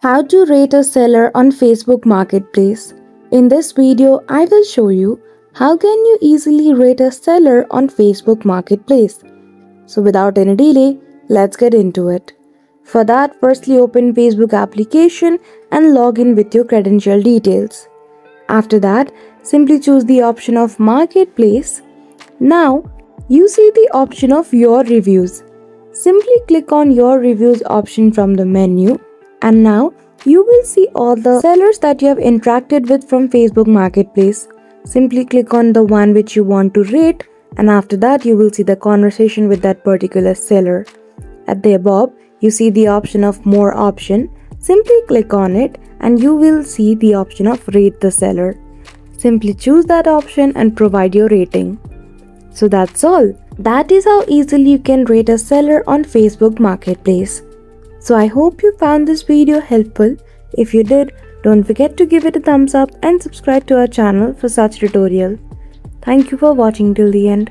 How to rate a seller on Facebook Marketplace. In this video, I will show you how can you easily rate a seller on Facebook Marketplace. So without any delay, let's get into it. For that, firstly open Facebook application and log in with your credential details. After that, simply choose the option of Marketplace. Now, you see the option of Your Reviews. Simply click on Your Reviews option from the menu. And now, you will see all the sellers that you have interacted with from Facebook Marketplace. Simply click on the one which you want to rate, and after that you will see the conversation with that particular seller. At the above, you see the option of More option. Simply click on it and you will see the option of Rate the Seller. Simply choose that option and provide your rating. So that's all. That is how easily you can rate a seller on Facebook Marketplace. So I hope you found this video helpful. If you did, don't forget to give it a thumbs up and subscribe to our channel for such tutorial. Thank you for watching till the end.